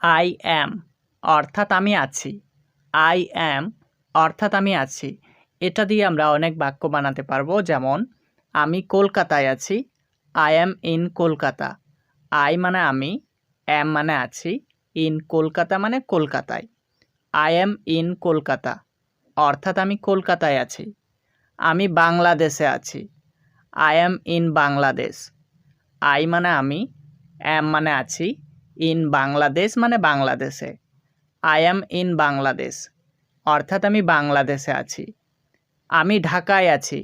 I am অর্থাৎ আমি আছি। আই অ্যাম অর্থাৎ আমি আছি। এটা দিয়ে আমরা অনেক বাক্য বানাতে পারবো, যেমন আমি কলকাতায় আছি। I am in Kolkata. I মানে আমি, অ্যাম মানে আছি, ইন কলকাতা মানে কলকাতায়। আই অ্যাম ইন কলকাতা অর্থাৎ আমি কলকাতায় আছি। আমি বাংলাদেশে আছি। I am in Bangladesh. I মানে আমি, অ্যাম মানে আছি, ইন বাংলাদেশ মানে বাংলাদেশে। আই অ্যাম ইন বাংলাদেশ অর্থাৎ আমি বাংলাদেশে আছি। আমি ঢাকায় আছি।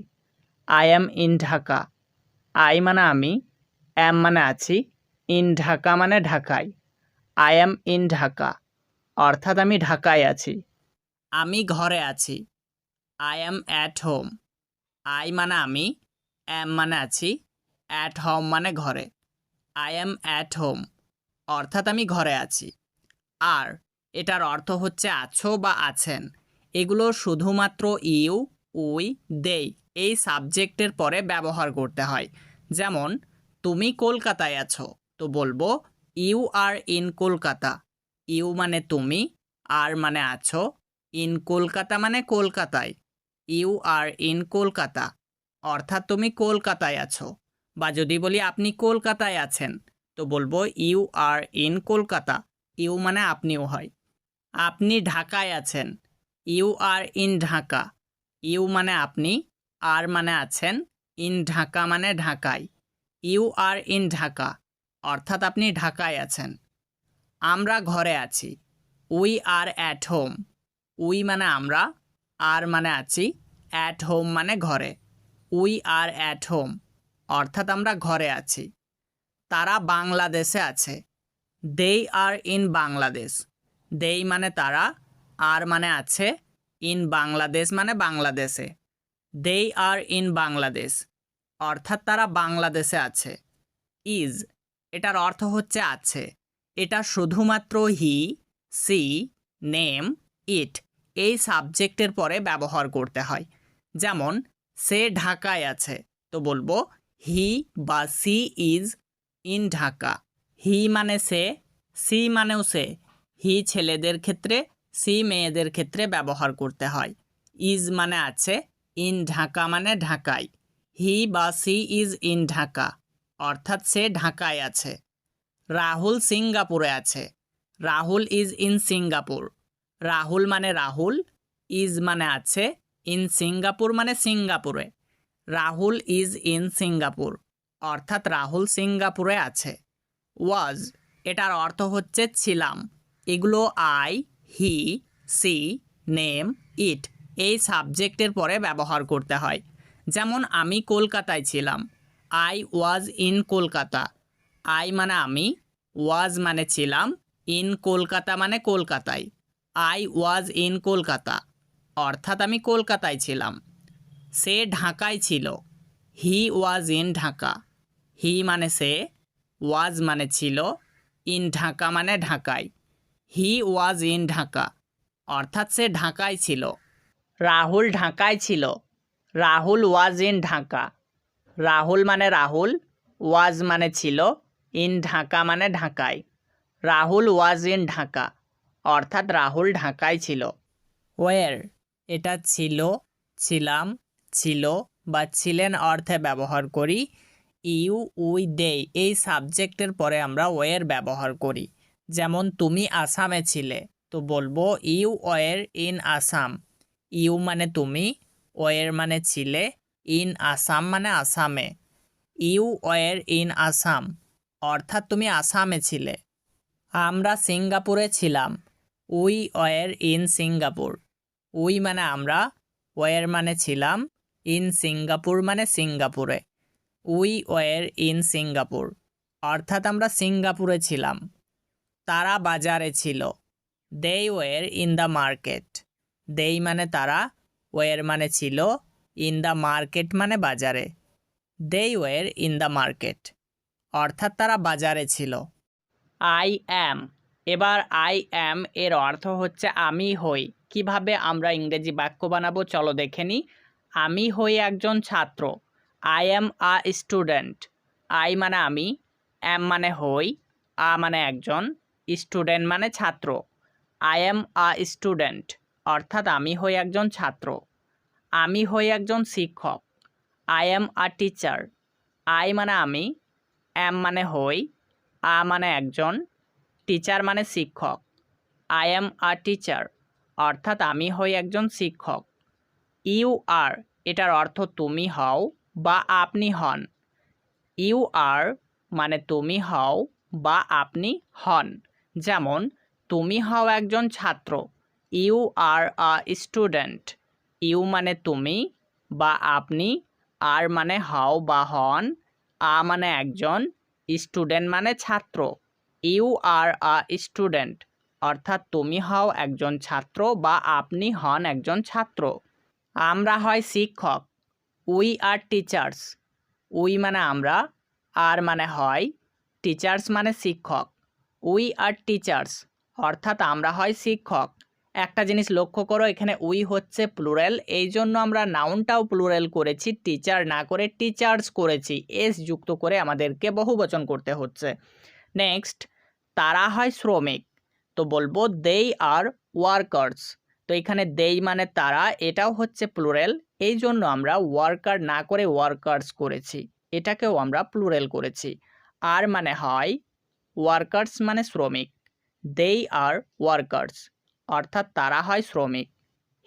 I am in Dhaka. I মানে আমি, অ্যাম মানে আছি, ইন ঢাকা মানে ঢাকায়। আই অ্যাম ইন ঢাকা অর্থাৎ আমি ঢাকায় আছি। আমি ঘরে আছি। I am at home. I মানে আমি, অ্যাম মানে আছি, অ্যাট হোম মানে ঘরে। আই অ্যাম অ্যাট হোম অর্থাৎ আমি ঘরে আছি। আর এটার অর্থ হচ্ছে আছো বা আছেন। এগুলো শুধুমাত্র ইউ, উই, দেই এই সাবজেক্টের পরে ব্যবহার করতে হয়। যেমন তুমি কলকাতায় আছো, তো বলবো you are in Kolkata. You মানে তুমি, আর মানে আছো, ইন কলকাতা মানে কলকাতায়। ইউ আর ইন কলকাতা অর্থাৎ তুমি কলকাতায় আছো। বা যদি বলি আপনি কলকাতায় আছেন, তো বলবো you are in Kolkata. You মানে আপনিও হয়। আপনি ঢাকায় আছেন। You are in Dhaka. You মানে আপনি, আর মানে আছেন, ইন ঢাকা মানে ঢাকায়। ইউ আর ইন ঢাকা অর্থাৎ আপনি ঢাকায় আছেন। আমরা ঘরে আছি। We are at home. We মানে আমরা, আর মানে আছি, অ্যাট হোম মানে ঘরে। উই আর অ্যাট হোম অর্থাৎ আমরা ঘরে আছি। তারা বাংলাদেশে আছে। দেই আর ইন বাংলাদেশ। দেই মানে তারা, আর মানে আছে, ইন বাংলাদেশ মানে বাংলাদেশে। দেই আর ইন বাংলাদেশ অর্থাৎ তারা বাংলাদেশে আছে। ইজ এটার অর্থ হচ্ছে আছে। এটা শুধুমাত্র হি, সি, নেম, ইট এই সাবজেক্টের পরে ব্যবহার করতে হয়। যেমন সে ঢাকায় আছে, তো বলবো হি বা সি ইজ ইন ঢাকা। হি মানে সে, সি মানেও সে। হি ছেলেদের ক্ষেত্রে, সি মেয়েদের ক্ষেত্রে ব্যবহার করতে হয়। ইজ মানে আছে, ইন ঢাকা মানে ঢাকায়। হি বা সি ইজ ইন ঢাকা অর্থাৎ সে ঢাকায় আছে। রাহুল সিঙ্গাপুরে আছে। Rahul is in Singapore. Rahul মানে রাহুল, ইজ মানে আছে, ইন সিঙ্গাপুর মানে সিঙ্গাপুরে। রাহুল ইজ ইন সিঙ্গাপুর অর্থাৎ রাহুল সিঙ্গাপুরে আছে। ওয়াজ এটার অর্থ হচ্ছে ছিলাম। এগুলো আই, হি, সি, নেম, ইট এই সাবজেক্টের পরে ব্যবহার করতে হয়। যেমন আমি কলকাতায় ছিলাম। I was in Kolkata. I মানে আমি, ওয়াজ মানে ছিলাম, ইন কলকাতা মানে কলকাতায়। আই ওয়াজ ইন কলকাতা অর্থাৎ আমি কলকাতায় ছিলাম। সে ঢাকায় ছিল। হি ওয়াজ ইন ঢাকা। হি মানে সে, ওয়াজ মানে ছিল, ইন ঢাকা মানে ঢাকায়। হি ওয়াজ ইন ঢাকা অর্থাৎ সে ঢাকায় ছিল। রাহুল ঢাকায় ছিল। Rahul was in Dhaka. রাহুল মানে রাহুল, ওয়াজ মানে ছিল, ইন ঢাকা মানে ঢাকায়। রাহুল ওয়াজ ইন ঢাকা অর্থাৎ রাহুল ঢাকায় ছিল। ওয়ের এটা ছিল, ছিলাম, ছিল বা ছিলেন অর্থে ব্যবহার করি। ইউ, উই, দে এই সাবজেক্টের পরে আমরা ওয়ের ব্যবহার করি। যেমন তুমি আসামে ছিলে, তো বলবো ইউ ওয়ের ইন আসাম। ইউ মানে তুমি, ওয়ের মানে ছিলে, ইন আসাম মানে আসামে। ইউ ওয়ের ইন আসাম অর্থাৎ তুমি আসামে ছিলে। আমরা সিঙ্গাপুরে ছিলাম। We were in Singapore. We মানে আমরা, ওয়ের মানে ছিলাম, ইন সিঙ্গাপুর মানে সিঙ্গাপুরে। উই ওয়ের ইন সিঙ্গাপুর অর্থাৎ আমরা সিঙ্গাপুরে ছিলাম। তারা বাজারে ছিল। দেই ওয়ের ইন দ্য মার্কেট। দেই মানে তারা, ওয়ের মানে ছিল, ইন দ্য মার্কেট মানে বাজারে। দেই ওয়ের ইন দ্য মার্কেট অর্থাৎ তারা বাজারে ছিল। আই অ্যাম এবার আই অ্যাম এর অর্থ হচ্ছে আমি হই। কিভাবে আমরা ইংরেজি বাক্য বানাবো চলো দেখে নিই। আমি হই একজন ছাত্র। I am a student. I মানে আমি, অ্যাম মানে হই, আ মানে একজন, স্টুডেন্ট মানে ছাত্র। আই এম আ স্টুডেন্ট অর্থাৎ আমি হই একজন ছাত্র। আমি হই একজন শিক্ষক। I am a teacher. I মানে আমি, এম মানে হই, আ মানে একজন, টিচার মানে শিক্ষক। আই এম আ টিচার অর্থাৎ আমি হই একজন শিক্ষক। ইউ আর এটার অর্থ তুমি হও বা আপনি হন। ইউ আর মানে তুমি হও বা আপনি হন। যেমন তুমি হও একজন ছাত্র, you are a student. You মানে তুমি বা আপনি, আর মানে হও বা হন, আ মানে একজন, স্টুডেন্ট মানে ছাত্র। ইউ আর আ স্টুডেন্ট অর্থাৎ তুমি হও একজন ছাত্র বা আপনি হন একজন ছাত্র। আমরা হয় শিক্ষক, উই আর টিচার্স। উই মানে আমরা, আর মানে হয়, টিচার্স মানে শিক্ষক। উই আর টিচার্স অর্থাৎ আমরা হয় শিক্ষক। একটা জিনিস লক্ষ্য করো, এখানে উই হচ্ছে প্লুরাল, এই জন্য আমরা নাউনটাও প্লুরাল করেছি, টিচার না করে টিচার্স করেছি, এস যুক্ত করে আমাদেরকে বহুবচন করতে হচ্ছে। নেক্সট, তারা হয় শ্রমিক, তো বলবো দেই আর ওয়ার্কার্স। তো এখানে দেই মানে তারা, এটাও হচ্ছে প্লুরাল, এই জন্য আমরা ওয়ার্কার না করে ওয়ার্কার্স করেছি, এটাকেও আমরা প্লুরাল করেছি। আর মানে হয়, ওয়ার্কার্স মানে শ্রমিক, দেই আর ওয়ার্কার্স অর্থাৎ তারা হয় শ্রমিক।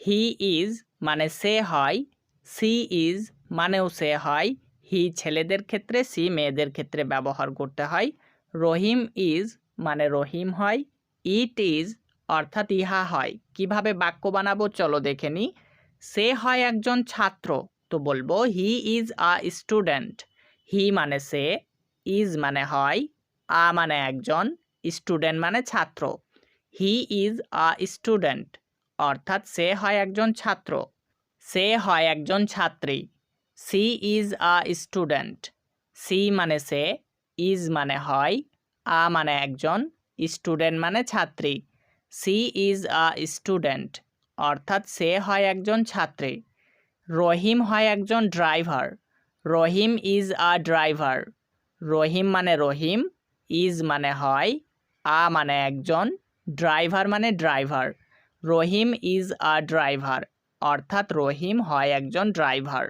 হি ইজ মানে সে হয়, সি ইজ মানেও সে হয়, হি ছেলেদের ক্ষেত্রে, সি মেয়েদের ক্ষেত্রে ব্যবহার করতে হয়। রহিম ইজ মানে রহিম হয়, ইট ইজ অর্থাৎ ইহা হয়। কিভাবে বাক্য বানাবো চলো দেখে নিই। সে হয় একজন ছাত্র, তো বলবো হি ইজ আ স্টুডেন্ট। হি মানে সে, ইজ মানে হয়, আ মানে একজন, স্টুডেন্ট মানে ছাত্র। হি ইজ আ স্টুডেন্ট অর্থাৎ সে হয় একজন ছাত্র। সে হয় একজন ছাত্রী। She is a student. She মানে সে, ইজ মানে হয়, আ মানে একজন, স্টুডেন্ট মানে ছাত্রী। সি ইজ আ স্টুডেন্ট অর্থাৎ সে হয় একজন ছাত্রী। রহিম হয় একজন driver. Rahim is a driver. Rahim মানে রহিম, ইজ মানে হয়, আ মানে একজন, ড্রাইভার মানে driver. Rahim is a driver অর্থাৎ রহিম হয় একজন ড্রাইভার।